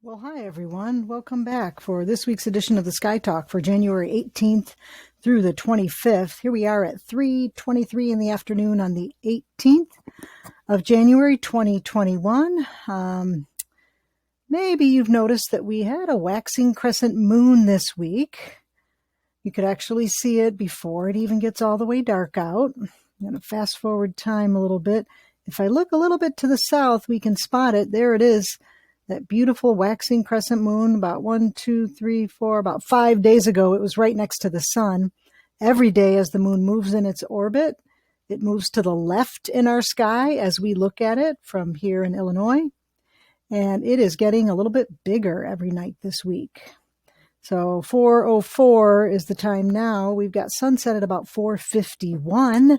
Well, hi everyone. Welcome back for this week's edition of the Sky Talk for January 18th through the 25th. Here we are at 3:23 in the afternoon on the 18th of January 2021. Maybe you've noticed that we had a waxing crescent moon this week. You could actually see it before it even gets all the way dark out. I'm going to fast forward time a little bit. If I look a little bit to the south, we can spot it. There it is. That beautiful waxing crescent moon about 5 days ago. It was right next to the sun. Every day as the moon moves in its orbit, it moves to the left in our sky as we look at it from here in Illinois. And it is getting a little bit bigger every night this week. So 4:04 is the time now. We've got sunset at about 4:51,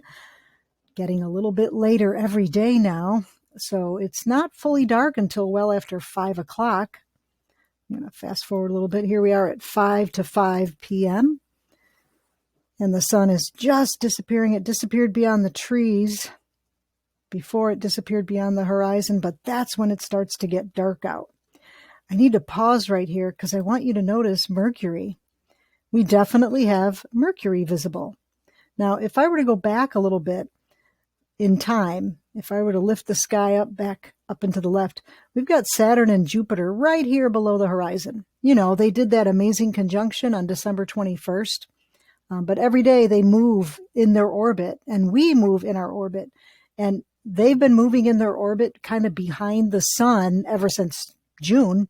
getting a little bit later every day now. So it's not fully dark until well after 5 o'clock. I'm going to fast forward a little bit. Here we are at 5 p.m. And the sun is just disappearing. It disappeared beyond the trees before it disappeared beyond the horizon, but that's when it starts to get dark out. I need to pause right here because I want you to notice Mercury. We definitely have Mercury visible. Now, if I were to go back a little bit in time, if I were to lift the sky back up and to the left, we've got Saturn and Jupiter right here below the horizon. You know, they did that amazing conjunction on December 21st. But every day they move in their orbit and we move in our orbit. And they've been moving in their orbit kind of behind the sun ever since June.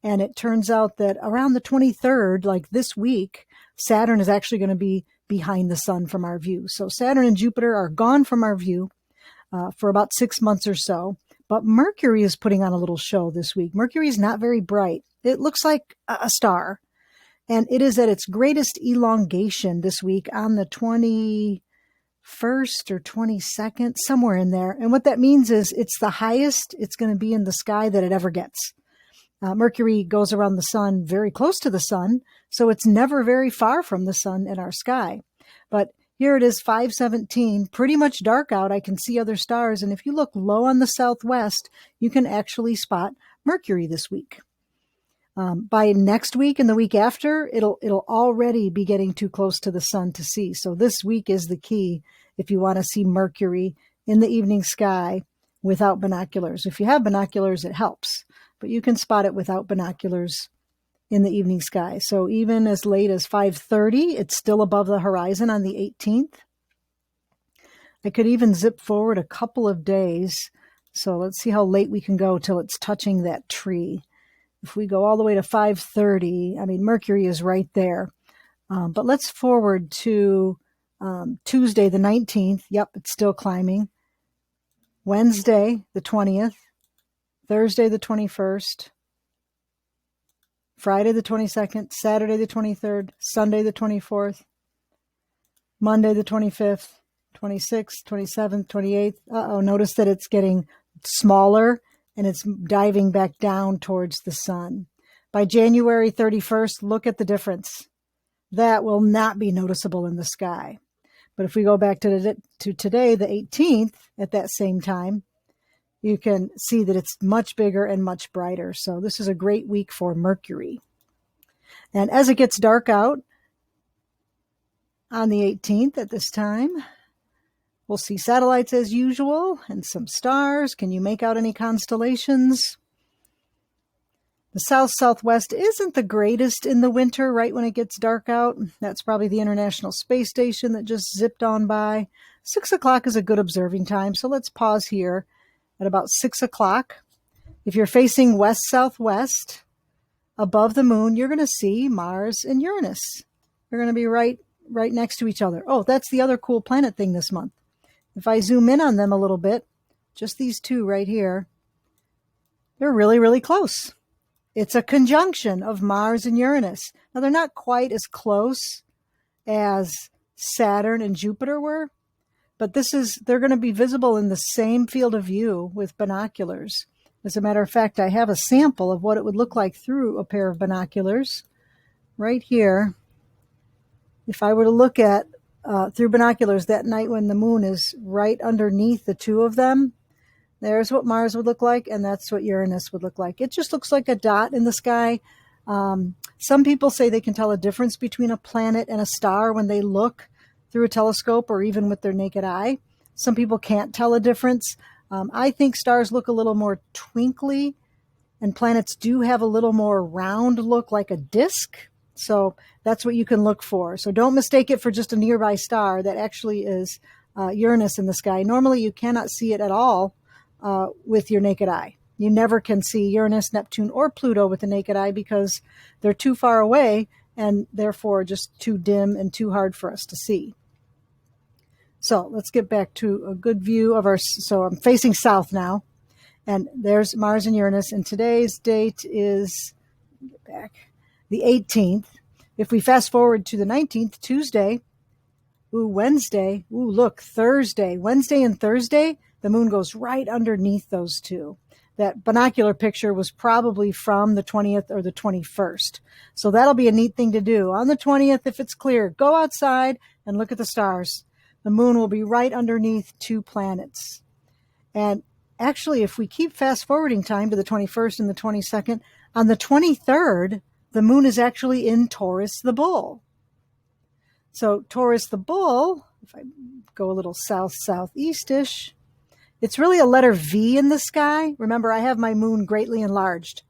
And it turns out that around the 23rd, like this week, Saturn is actually going to be behind the sun from our view. So Saturn and Jupiter are gone from our view for about 6 months or so. But Mercury is putting on a little show this week. Mercury is not very bright. It looks like a star. And it is at its greatest elongation this week on the 21st or 22nd, somewhere in there. And what that means is it's the highest it's going to be in the sky that it ever gets. Mercury goes around the sun very close to the sun, so it's never very far from the sun in our sky. But here it is, 5:17, pretty much dark out. I can see other stars. And if you look low on the southwest, you can actually spot Mercury this week. By next week and the week after, it'll already be getting too close to the sun to see. So this week is the key if you want to see Mercury in the evening sky without binoculars. If you have binoculars, it helps, but you can spot it without binoculars in the evening sky. So even as late as 5:30, it's still above the horizon on the 18th. I could even zip forward a couple of days. So let's see how late we can go till it's touching that tree. If we go all the way to 5:30, I mean, Mercury is right there. But let's forward to Tuesday, the 19th. Yep, it's still climbing. Wednesday, the 20th. Thursday, the 21st. Friday, the 22nd. Saturday, the 23rd. Sunday, the 24th. Monday, the 25th. 26th, 27th, 28th. Notice that it's getting smaller and it's diving back down towards the sun. By January 31st, look at the difference. That will not be noticeable in the sky. But if we go back to today, the 18th, at that same time, you can see that it's much bigger and much brighter. So this is a great week for Mercury. And as it gets dark out on the 18th at this time, we'll see satellites as usual and some stars. Can you make out any constellations? The south-southwest isn't the greatest in the winter right when it gets dark out. That's probably the International Space Station that just zipped on by. 6 o'clock is a good observing time, so let's pause here at about 6 o'clock. If you're facing west-southwest above the moon, you're going to see Mars and Uranus. They're going to be right next to each other. Oh, that's the other cool planet thing this month. If I zoom in on them a little bit, just these two right here, they're really, really close. It's a conjunction of Mars and Uranus. Now, they're not quite as close as Saturn and Jupiter were, but they're going to be visible in the same field of view with binoculars. As a matter of fact, I have a sample of what it would look like through a pair of binoculars right here. If I were to look at through binoculars that night when the moon is right underneath the two of them, There's what Mars would look like, and that's what Uranus would look like. It just looks like a dot in the sky. Some people say they can tell a difference between a planet and a star when they look through a telescope or even with their naked eye. Some people can't tell a difference. I think stars look a little more twinkly, and planets do have a little more round look, like a disk. So that's what you can look for. So don't mistake it for just a nearby star. That actually is Uranus in the sky. Normally you cannot see it at all with your naked eye. You never can see Uranus, Neptune, or Pluto with the naked eye because they're too far away and therefore just too dim and too hard for us to see. So let's get back to a good view of so I'm facing south now, and there's Mars and Uranus, and today's date is, get back, the 18th. If we fast forward to the 19th, Tuesday, Wednesday, look, Thursday, Wednesday and Thursday, the moon goes right underneath those two. That binocular picture was probably from the 20th or the 21st. So that'll be a neat thing to do. On the 20th, if it's clear, go outside and look at the stars. The moon will be right underneath two planets. And actually, if we keep fast forwarding time to the 21st and the 22nd, on the 23rd, the moon is actually in Taurus the Bull. So Taurus the Bull, if I go a little south-southeast-ish, it's really a letter V in the sky. Remember, I have my moon greatly enlarged.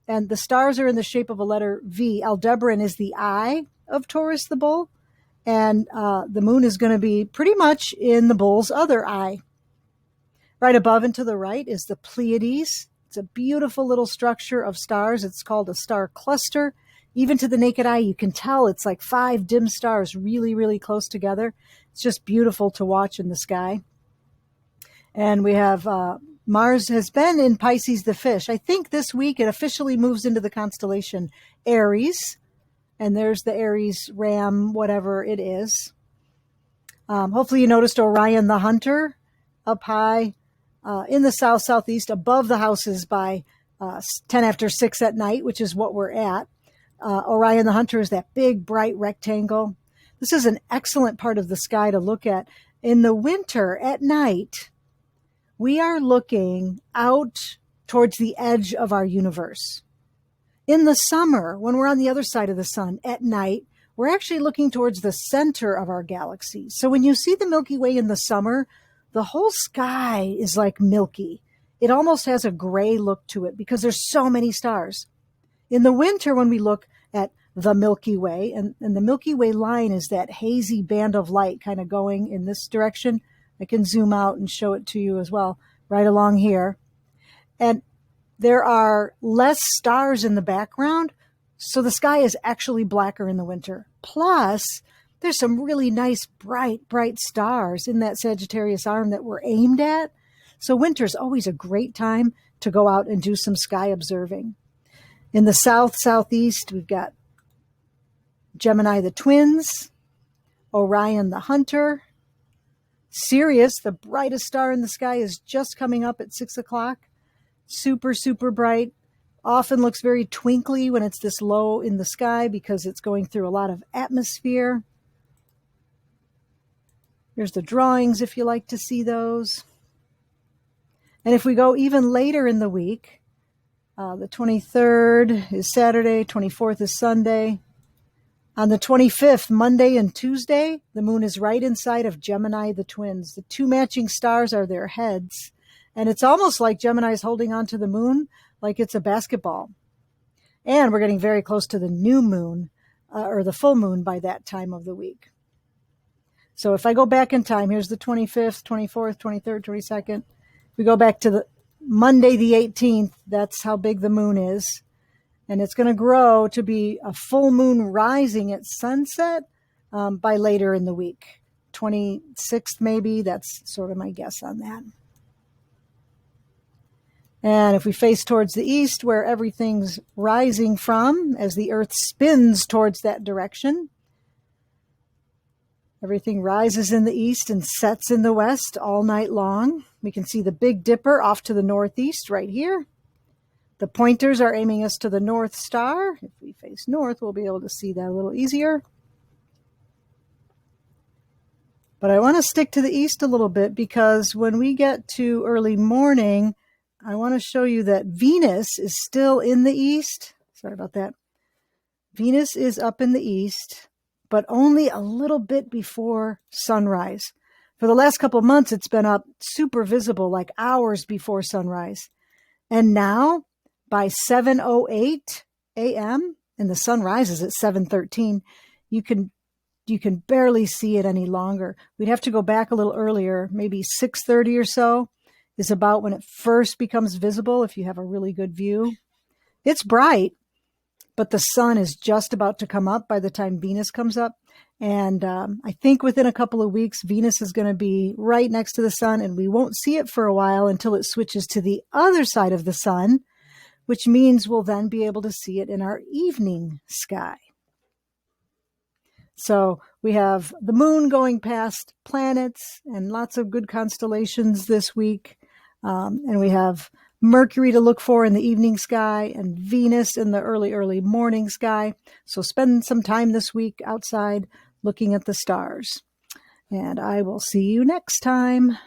And the stars are in the shape of a letter V. Aldebaran is the eye of Taurus the Bull. And the moon is going to be pretty much in the bull's other eye. Right above and to the right is the Pleiades. It's a beautiful little structure of stars. It's called a star cluster. Even to the naked eye, you can tell it's like 5 dim stars really, really close together. It's just beautiful to watch in the sky. And we have Mars has been in Pisces the fish. I think this week it officially moves into the constellation Aries. And there's the Aries ram, whatever it is. Hopefully you noticed Orion the Hunter up high in the south-southeast above the houses by 10 after 6 at night, which is what we're at. Orion the Hunter is that big, bright rectangle. This is an excellent part of the sky to look at. In the winter at night, we are looking out towards the edge of our universe. In the summer, when we're on the other side of the sun at night, we're actually looking towards the center of our galaxy. So when you see the Milky Way in the summer, the whole sky is like milky. It almost has a gray look to it because there's so many stars. In the winter, when we look at the Milky Way, and the Milky Way line is that hazy band of light kind of going in this direction. I can zoom out and show it to you as well, right along here. And there are less stars in the background, so the sky is actually blacker in the winter. Plus, there's some really nice, bright stars in that Sagittarius arm that we're aimed at. So winter's always a great time to go out and do some sky observing. In the south-southeast, we've got Gemini the Twins, Orion the Hunter, Sirius, the brightest star in the sky, is just coming up at 6 o'clock. Super, super bright. Often looks very twinkly when it's this low in the sky because it's going through a lot of atmosphere. Here's the drawings if you like to see those. And if we go even later in the week, the 23rd is Saturday, 24th is Sunday. On the 25th, Monday and Tuesday, the moon is right inside of Gemini the Twins. The two matching stars are their heads. And it's almost like Gemini is holding on to the moon like it's a basketball. And we're getting very close to the new moon, or the full moon by that time of the week. So if I go back in time, here's the 25th, 24th, 23rd, 22nd. We go back to the Monday the 18th, that's how big the moon is. And it's going to grow to be a full moon rising at sunset by later in the week. 26th maybe, that's sort of my guess on that. And if we face towards the east, where everything's rising from, as the Earth spins towards that direction, everything rises in the east and sets in the west all night long. We can see the Big Dipper off to the northeast right here. The pointers are aiming us to the North Star. If we face north, we'll be able to see that a little easier. But I want to stick to the east a little bit because when we get to early morning, I want to show you that Venus is still in the east. Sorry about that. Venus is up in the east, but only a little bit before sunrise. For the last couple of months, it's been up super visible, like hours before sunrise. And now, by 7:08 a.m., and the sun rises at 7:13, you can barely see it any longer. We'd have to go back a little earlier, maybe 6:30 or so is about when it first becomes visible if you have a really good view. It's bright, but the sun is just about to come up by the time Venus comes up. And I think within a couple of weeks, Venus is going to be right next to the sun, and we won't see it for a while until it switches to the other side of the sun, which means we'll then be able to see it in our evening sky. So we have the moon going past planets and lots of good constellations this week. And we have Mercury to look for in the evening sky and Venus in the early morning sky. So spend some time this week outside looking at the stars. And I will see you next time.